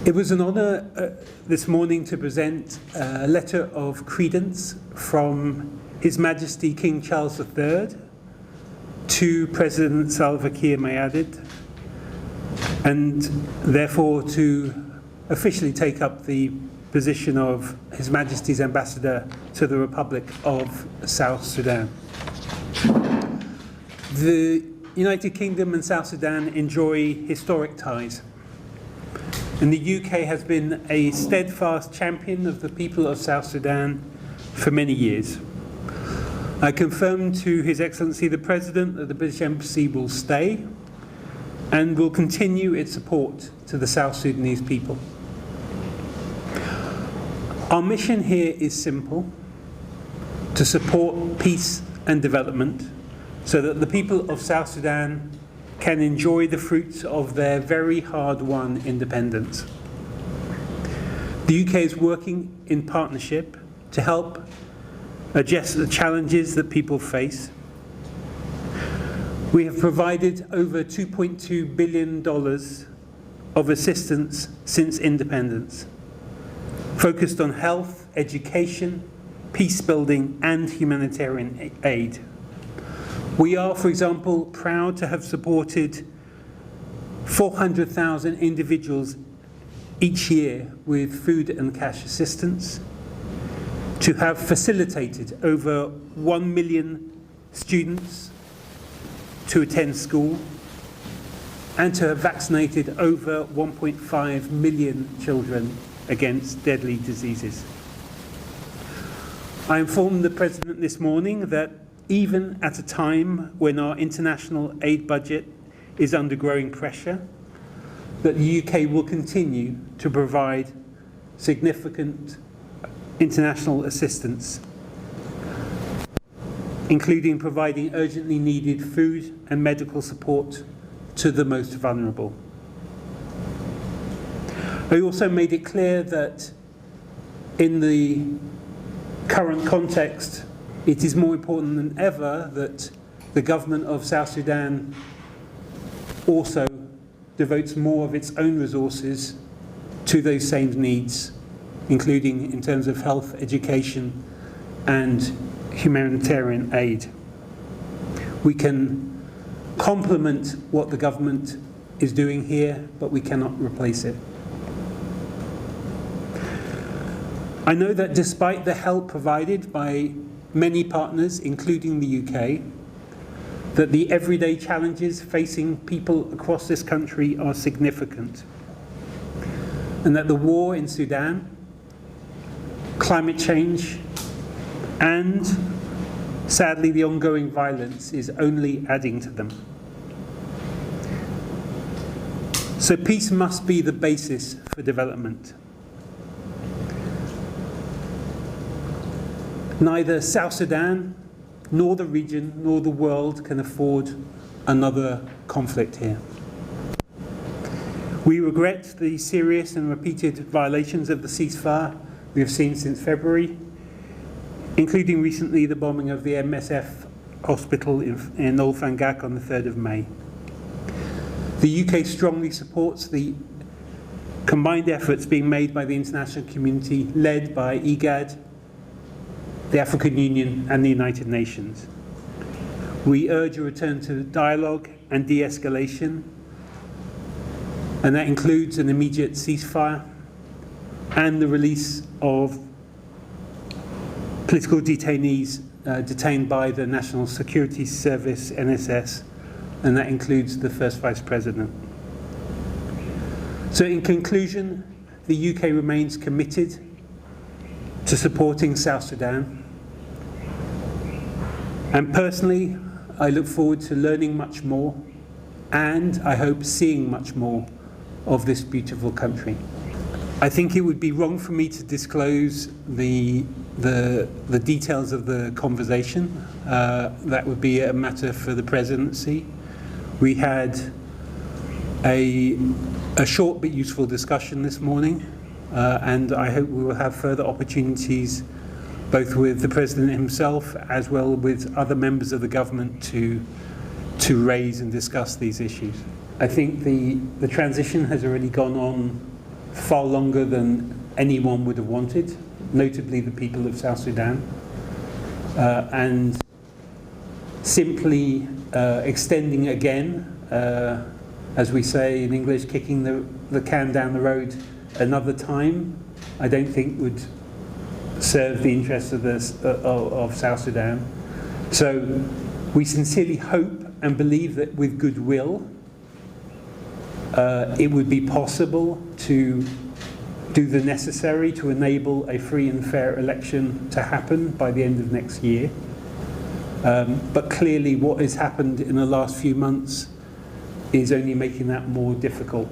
It was an honour this morning to present a letter of credence from His Majesty King Charles III to President Salva Kiir Mayardit, and therefore to officially take up the position of His Majesty's Ambassador to the Republic of South Sudan. The United Kingdom and South Sudan enjoy historic ties, and the UK has been a steadfast champion of the people of South Sudan for many years. I confirm to His Excellency the President that the British Embassy will stay and will continue its support to the South Sudanese people. Our mission here is simple: to support peace and development so that the people of South Sudan can enjoy the fruits of their very hard-won independence. The UK is working in partnership to help address the challenges that people face. We have provided over $2.2 billion of assistance since independence, focused on health, education, peace building, and humanitarian aid. We are, for example, proud to have supported 400,000 individuals each year with food and cash assistance, to have facilitated over 1 million students to attend school, and to have vaccinated over 1.5 million children against deadly diseases. I informed the President this morning that even at a time when our international aid budget is under growing pressure, that the UK will continue to provide significant international assistance, including providing urgently needed food and medical support to the most vulnerable. I also made it clear that in the current context, it is more important than ever that the government of South Sudan also devotes more of its own resources to those same needs, including in terms of health, education, and humanitarian aid. We can complement what the government is doing here, but we cannot replace it. I know that despite the help provided by many partners, including the UK, that the everyday challenges facing people across this country are significant, and that the war in Sudan, climate change, and sadly the ongoing violence is only adding to them. So peace must be the basis for development. Neither South Sudan, nor the region, nor the world can afford another conflict here. We regret the serious and repeated violations of the ceasefire we have seen since February, including recently the bombing of the MSF hospital in Old Fangak on the 3rd of May. The UK strongly supports the combined efforts being made by the international community, led by IGAD, the African Union, and the United Nations. We urge a return to dialogue and de-escalation, and that includes an immediate ceasefire and the release of political detainees detained by the National Security Service, NSS, and that includes the First Vice President. So in conclusion, the UK remains committed to supporting South Sudan. And personally, I look forward to learning much more, and I hope seeing much more of this beautiful country. I think it would be wrong for me to disclose the details of the conversation. That would be a matter for the presidency. We had a short but useful discussion this morning, and I hope we will have further opportunities, both with the President himself as well with other members of the government, to raise and discuss these issues. I think the transition has already gone on far longer than anyone would have wanted, notably the people of South Sudan. And simply extending again, as we say in English, kicking the can down the road another time, I don't think would serve the interests of South Sudan. So we sincerely hope and believe that with goodwill, it would be possible to do the necessary to enable a free and fair election to happen by the end of next year. But clearly what has happened in the last few months is only making that more difficult.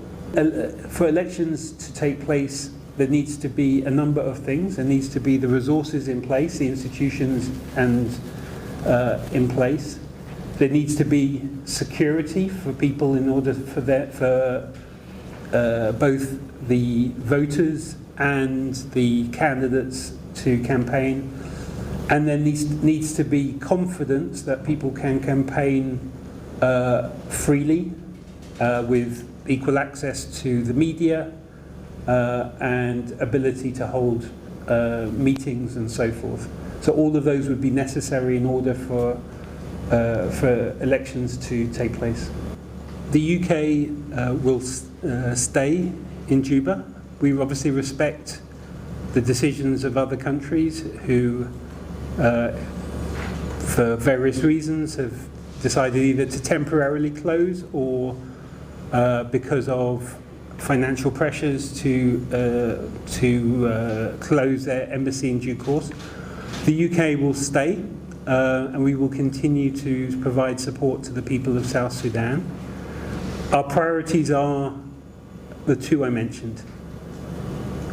For elections to take place, there needs to be a number of things. There needs to be the resources in place, the institutions and in place. There needs to be security for people in order for both the voters and the candidates to campaign. And there needs to be confidence that people can campaign freely with equal access to the media and ability to hold meetings and so forth. So all of those would be necessary in order for elections to take place. The UK will stay in Juba. We obviously respect the decisions of other countries who, for various reasons, have decided either to temporarily close or because of financial pressures to close their embassy in due course. The UK will stay, and we will continue to provide support to the people of South Sudan. Our priorities are the two I mentioned.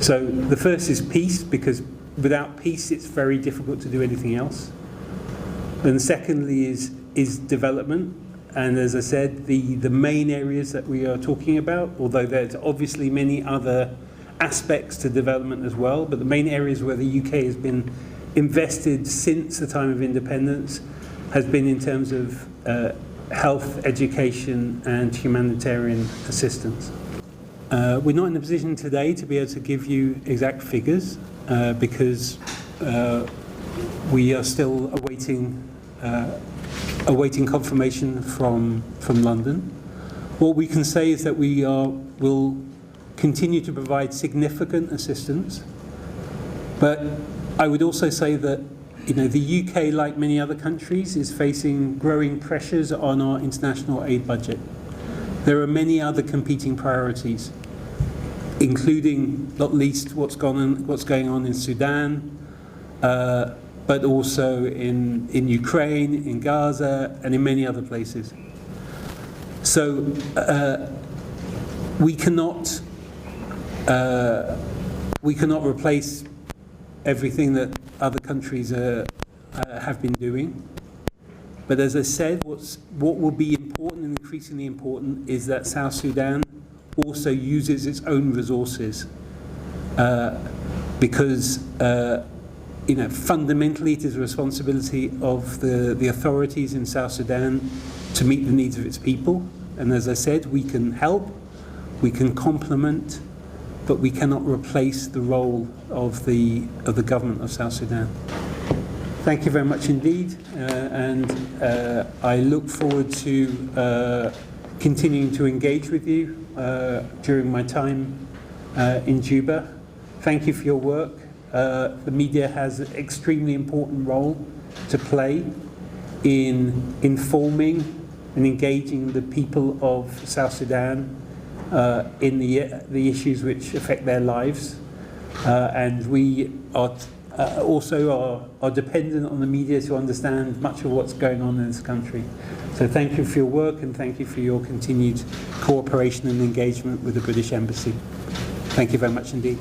So the first is peace, because without peace it's very difficult to do anything else. And secondly is development. And as I said, the main areas that we are talking about, although there's obviously many other aspects to development as well, but the main areas where the UK has been invested since the time of independence has been in terms of health, education and humanitarian assistance. We're not in a position today to be able to give you exact figures because we are still awaiting confirmation from London. What we can say is that we will continue to provide significant assistance, but I would also say that the UK, like many other countries, is facing growing pressures on our international aid budget. There are many other competing priorities, including not least what's going on in Sudan, but also in Ukraine, in Gaza, and in many other places. So we cannot replace everything that other countries have been doing. But as I said, what will be important and increasingly important is that South Sudan also uses its own resources because fundamentally it is a responsibility of the authorities in South Sudan to meet the needs of its people. And as I said, we can help, we can complement, but we cannot replace the role of the government of South Sudan. Thank you very much indeed, and I look forward to continuing to engage with you during my time in Juba. Thank you for your work. The media has an extremely important role to play in informing and engaging the people of South Sudan in the issues which affect their lives, and we are also are dependent on the media to understand much of what's going on in this country. So thank you for your work, and thank you for your continued cooperation and engagement with the British Embassy. Thank you very much indeed.